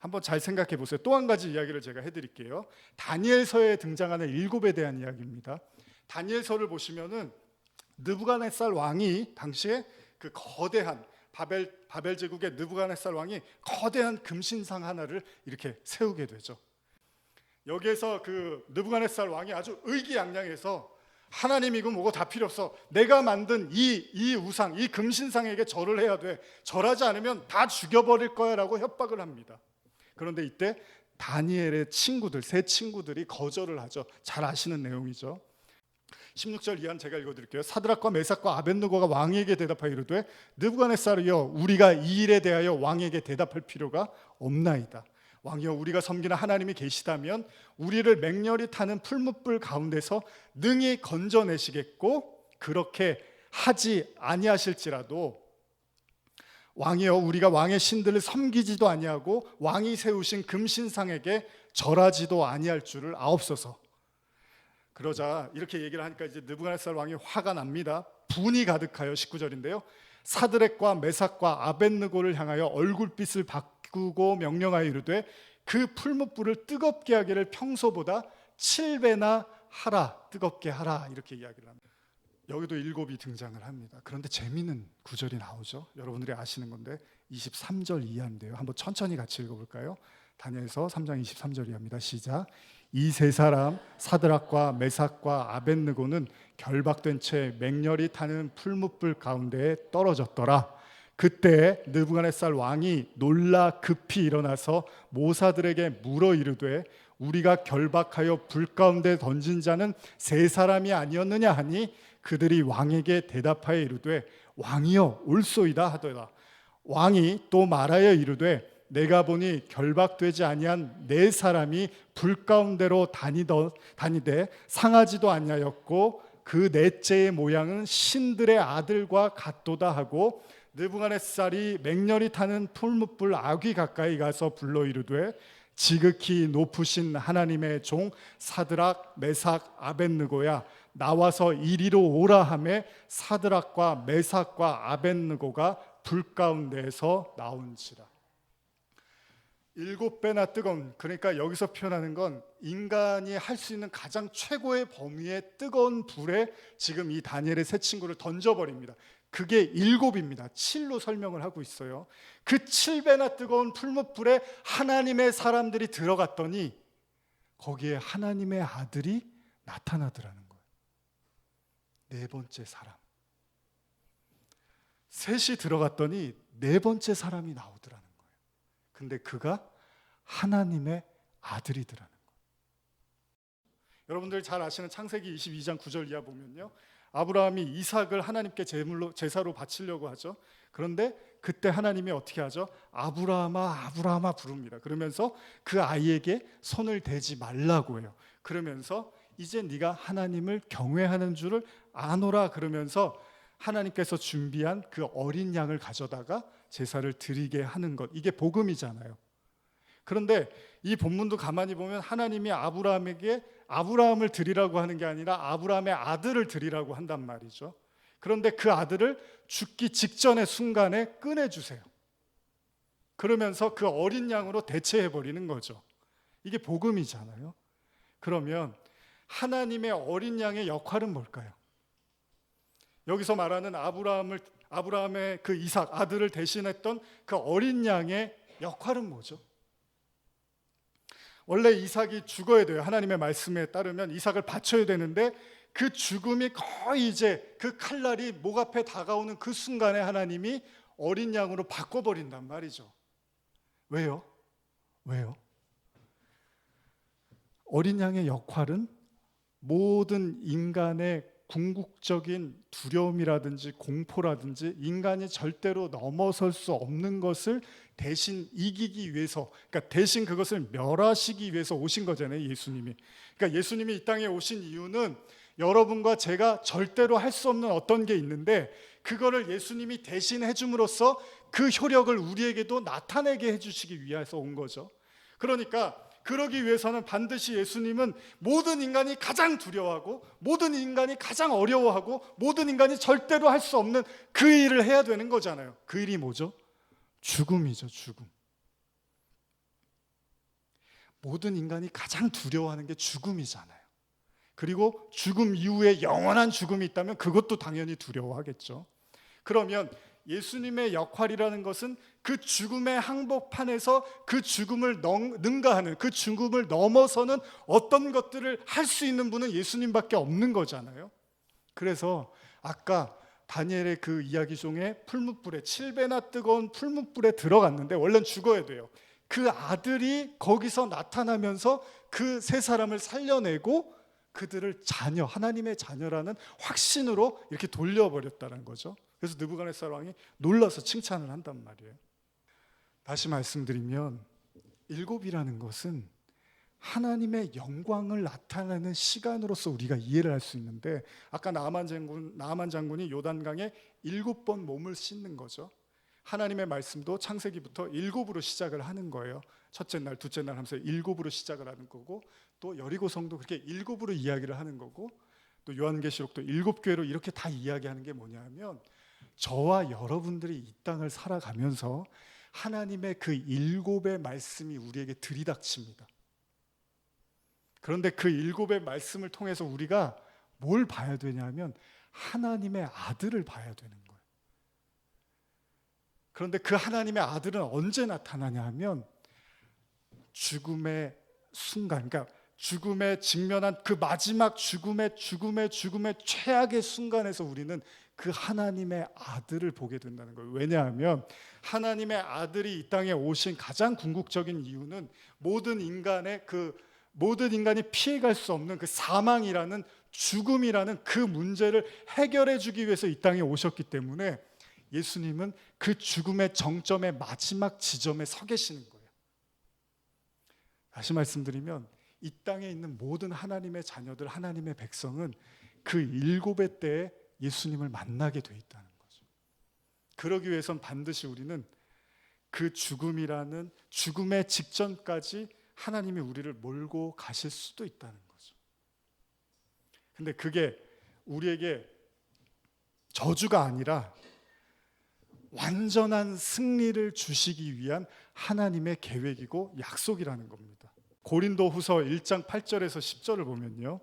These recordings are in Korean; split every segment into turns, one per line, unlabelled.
한번 잘 생각해 보세요. 또 한 가지 이야기를 제가 해드릴게요. 다니엘서에 등장하는 일곱에 대한 이야기입니다. 다니엘서를 보시면은 느부갓네살 왕이 당시에 그 거대한 바벨 제국의 느부갓네살 왕이 거대한 금신상 하나를 이렇게 세우게 되죠. 여기에서 그 느부갓네살 왕이 아주 의기양양해서 하나님이고 뭐고 다 필요 없어. 내가 만든 이 우상, 이 금신상에게 절을 해야 돼. 절하지 않으면 다 죽여버릴 거야 라고 협박을 합니다. 그런데 이때 다니엘의 친구들, 세 친구들이 거절을 하죠. 잘 아시는 내용이죠. 16절 이하는 제가 읽어드릴게요. 사드락과 메삭과 아벳느고가 왕에게 대답하여 이르되 느부갓네살이여, 우리가 이 일에 대하여 왕에게 대답할 필요가 없나이다. 왕이여, 우리가 섬기는 하나님이 계시다면 우리를 맹렬히 타는 풀무불 가운데서 능히 건져내시겠고, 그렇게 하지 아니하실지라도 왕이여, 우리가 왕의 신들을 섬기지도 아니하고 왕이 세우신 금신상에게 절하지도 아니할 줄을 아옵소서. 그러자 이렇게 얘기를 하니까 이제 느부갓네살 왕이 화가 납니다. 분이 가득하여 19절인데요. 사드락과 메삭과 아벳느고를 향하여 얼굴빛을 바꾸고 명령하여 이르되 그 풀무불을 뜨겁게 하기를 평소보다 7배나 하라, 뜨겁게 하라, 이렇게 이야기를 합니다. 여기도 일곱이 등장을 합니다. 그런데 재미있는 구절이 나오죠. 여러분들이 아시는 건데 23절 이하인데요. 한번 천천히 같이 읽어볼까요? 다니엘서 3장 23절 이하입니다. 시작. 이 세 사람 사드락과 메삭과 아벳느고는 결박된 채 맹렬히 타는 풀무불 가운데에 떨어졌더라. 그때 느부갓네살 왕이 놀라 급히 일어나서 모사들에게 물어 이르되 우리가 결박하여 불 가운데 던진 자는 세 사람이 아니었느냐 하니 그들이 왕에게 대답하여 이르되 왕이여 올소이다 하더라. 왕이 또 말하여 이르되 내가 보니 결박되지 아니한 네 사람이 불 가운데로 다니되 상하지도 아니하였고 그 넷째의 모양은 신들의 아들과 같도다 하고 느부갓네살이 맹렬히 타는 풀무불 아귀 가까이 가서 불러 이르되 지극히 높으신 하나님의 종 사드락 메삭 아벳느고야, 나와서 이리로 오라 하매 사드락과 메삭과 아벳느고가 불 가운데에서 나온지라. 7배나 뜨거운, 그러니까 여기서 표현하는 건 인간이 할 수 있는 가장 최고의 범위의 뜨거운 불에 지금 이 다니엘의 세 친구를 던져버립니다. 그게 7입니다. 7로 설명을 하고 있어요. 그 7배나 뜨거운 풀무불에 하나님의 사람들이 들어갔더니 거기에 하나님의 아들이 나타나더라는 거예요. 네 번째 사람. 셋이 들어갔더니 네 번째 사람이 나오더라는 거예요. 근데 그가 하나님의 아들이더라는 거예요. 여러분들 잘 아시는 창세기 22장 9절 이하 보면요, 아브라함이 이삭을 하나님께 제사로 바치려고 하죠. 그런데 그때 하나님이 어떻게 하죠? 아브라함아 아브라함아 부릅니다. 그러면서 그 아이에게 손을 대지 말라고 해요. 그러면서 이제 네가 하나님을 경외하는 줄을 아노라, 그러면서 하나님께서 준비한 그 어린 양을 가져다가 제사를 드리게 하는 것, 이게 복음이잖아요. 그런데 이 본문도 가만히 보면 하나님이 아브라함에게 아브라함을 드리라고 하는 게 아니라 아브라함의 아들을 드리라고 한단 말이죠. 그런데 그 아들을 죽기 직전의 순간에 꺼내주세요. 그러면서 그 어린 양으로 대체해버리는 거죠. 이게 복음이잖아요. 그러면 하나님의 어린 양의 역할은 뭘까요? 여기서 말하는 아브라함의 그 이삭 아들을 대신했던 그 어린 양의 역할은 뭐죠? 원래 이삭이 죽어야 돼요. 하나님의 말씀에 따르면 이삭을 바쳐야 되는데 그 죽음이 거의 이제 그 칼날이 목 앞에 다가오는 그 순간에 하나님이 어린 양으로 바꿔버린단 말이죠. 왜요? 어린 양의 역할은 모든 인간의 궁극적인 두려움이라든지 공포라든지 인간이 절대로 넘어설 수 없는 것을 대신 이기기 위해서, 그러니까 대신 그것을 멸하시기 위해서 오신 거잖아요, 예수님이. 그러니까 예수님이 이 땅에 오신 이유는 여러분과 제가 절대로 할 수 없는 어떤 게 있는데 그거를 예수님이 대신 해줌으로써 그 효력을 우리에게도 나타내게 해주시기 위해서 온 거죠. 그러니까 그러기 위해서는 반드시 예수님은 모든 인간이 가장 두려워하고 모든 인간이 가장 어려워하고 모든 인간이 절대로 할 수 없는 그 일을 해야 되는 거잖아요. 그 일이 뭐죠? 죽음이죠, 죽음. 모든 인간이 가장 두려워하는 게 죽음이잖아요. 그리고 죽음 이후에 영원한 죽음이 있다면 그것도 당연히 두려워하겠죠. 그러면 예수님의 역할이라는 것은 그 죽음의 항복판에서 그 죽음을 능가하는, 그 죽음을 넘어서는 어떤 것들을 할 수 있는 분은 예수님밖에 없는 거잖아요. 그래서 아까 다니엘의 그 이야기 중에 풀무불에 7배나 뜨거운 풀무불에 들어갔는데 원래는 죽어야 돼요. 그 아들이 거기서 나타나면서 그 세 사람을 살려내고 그들을 자녀, 하나님의 자녀라는 확신으로 이렇게 돌려버렸다는 거죠. 그래서 느부갓네살 왕이 놀라서 칭찬을 한단 말이에요. 다시 말씀드리면 일곱이라는 것은 하나님의 영광을 나타내는 시간으로서 우리가 이해를 할 수 있는데, 아까 나아만 장군이 요단강에 7번 몸을 씻는 거죠. 하나님의 말씀도 창세기부터 7으로 시작을 하는 거예요. 첫째 날, 둘째 날 하면서 7으로 시작을 하는 거고, 또 여리고성도 그렇게 7으로 이야기를 하는 거고, 또 요한계시록도 7교회로 이렇게 다 이야기하는 게 뭐냐 하면, 저와 여러분들이 이 땅을 살아가면서 하나님의 그 7의 말씀이 우리에게 들이닥칩니다. 그런데 그 7의 말씀을 통해서 우리가 뭘 봐야 되냐면 하나님의 아들을 봐야 되는 거예요. 그런데 그 하나님의 아들은 언제 나타나냐 하면 죽음의 순간, 그러니까 죽음에 직면한 그 마지막 죽음의 최악의 순간에서 우리는 그 하나님의 아들을 보게 된다는 거예요. 왜냐하면 하나님의 아들이 이 땅에 오신 가장 궁극적인 이유는 모든 인간이 피해갈 수 없는 그 사망이라는, 죽음이라는 그 문제를 해결해 주기 위해서 이 땅에 오셨기 때문에 예수님은 그 죽음의 정점의 마지막 지점에 서 계시는 거예요. 다시 말씀드리면 이 땅에 있는 모든 하나님의 자녀들, 하나님의 백성은 그 7의 때에 예수님을 만나게 돼 있다는 거죠. 그러기 위해선 반드시 우리는 그 죽음이라는 죽음의 직전까지 하나님이 우리를 몰고 가실 수도 있다는 거죠. 근데 그게 우리에게 저주가 아니라 완전한 승리를 주시기 위한 하나님의 계획이고 약속이라는 겁니다. 고린도후서 1장 8절에서 10절을 보면요,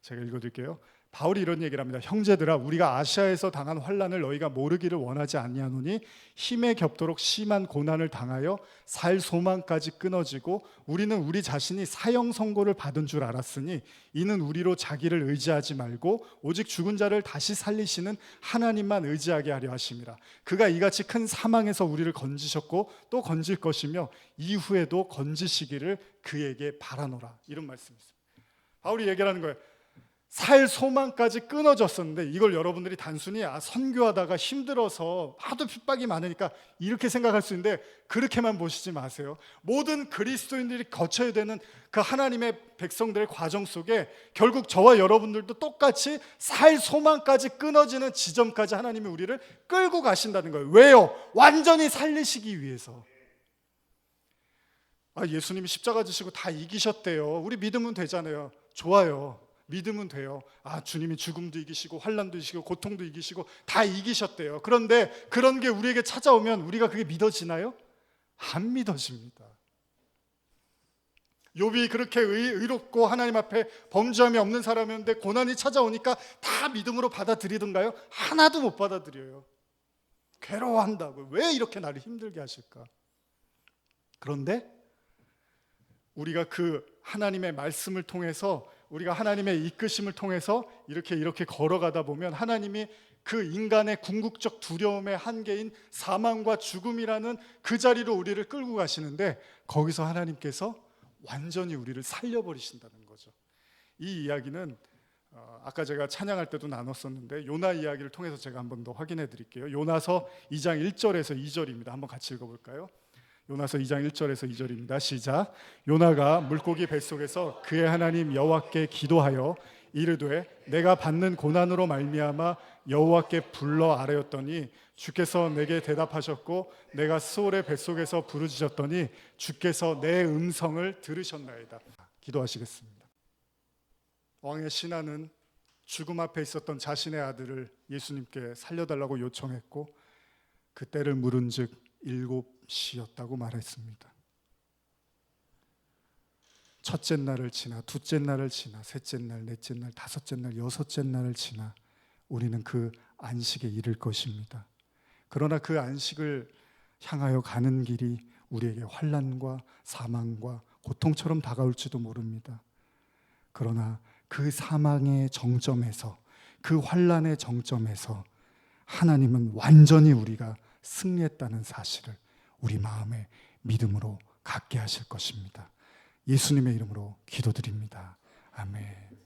제가 읽어드릴게요. 바울이 이런 얘기를 합니다. 형제들아, 우리가 아시아에서 당한 환난을 너희가 모르기를 원하지 아니하노니 힘에 겹도록 심한 고난을 당하여 살 소망까지 끊어지고 우리는 우리 자신이 사형 선고를 받은 줄 알았으니 이는 우리로 자기를 의지하지 말고 오직 죽은 자를 다시 살리시는 하나님만 의지하게 하려 하심이라. 그가 이같이 큰 사망에서 우리를 건지셨고 또 건질 것이며 이후에도 건지시기를 그에게 바라노라. 이런 말씀이 있습니다. 바울이 얘기하는 거예요. 살 소망까지 끊어졌었는데 이걸 여러분들이 단순히 선교하다가 힘들어서 하도 핍박이 많으니까 이렇게 생각할 수 있는데 그렇게만 보시지 마세요. 모든 그리스도인들이 거쳐야 되는 그 하나님의 백성들의 과정 속에 결국 저와 여러분들도 똑같이 살 소망까지 끊어지는 지점까지 하나님이 우리를 끌고 가신다는 거예요. 왜요? 완전히 살리시기 위해서. 예수님이 십자가 지시고 다 이기셨대요. 우리 믿으면 되잖아요. 좋아요. 믿으면 돼요. 주님이 죽음도 이기시고 환난도 이기시고 고통도 이기시고 다 이기셨대요. 그런데 그런 게 우리에게 찾아오면 우리가 그게 믿어지나요? 안 믿어집니다. 욥이 그렇게 의롭고 하나님 앞에 범죄함이 없는 사람이었는데 고난이 찾아오니까 다 믿음으로 받아들이던가요? 하나도 못 받아들여요. 괴로워한다고. 왜 이렇게 나를 힘들게 하실까? 그런데 우리가 그 하나님의 말씀을 통해서, 우리가 하나님의 이끄심을 통해서 이렇게 걸어가다 보면 하나님이 그 인간의 궁극적 두려움의 한계인 사망과 죽음이라는 그 자리로 우리를 끌고 가시는데 거기서 하나님께서 완전히 우리를 살려버리신다는 거죠. 이 이야기는 아까 제가 찬양할 때도 나눴었는데 요나 이야기를 통해서 제가 한 번 더 확인해 드릴게요. 요나서 2장 1절에서 2절입니다. 한번 같이 읽어볼까요? 요나서 2장 1절에서 2절입니다. 시작. 요나가 물고기 뱃속에서 그의 하나님 여호와께 기도하여 이르되 내가 받는 고난으로 말미암아 여호와께 불러 아뢰었더니 주께서 내게 대답하셨고 내가 스올의 뱃속에서 부르짖었더니 주께서 내 음성을 들으셨나이다. 기도하시겠습니다. 왕의 신하는 죽음 앞에 있었던 자신의 아들을 예수님께 살려달라고 요청했고 그 때를 물은즉 7시였다고 말했습니다. 첫째 날을 지나 둘째 날을 지나 셋째 날, 넷째 날, 다섯째 날, 여섯째 날을 지나 우리는 그 안식에 이를 것입니다. 그러나 그 안식을 향하여 가는 길이 우리에게 환난과 사망과 고통처럼 다가올지도 모릅니다. 그러나 그 사망의 정점에서, 그 환난의 정점에서 하나님은 완전히 우리가 승리했다는 사실을 우리 마음에 믿음으로 갖게 하실 것입니다. 예수님의 이름으로 기도드립니다. 아멘.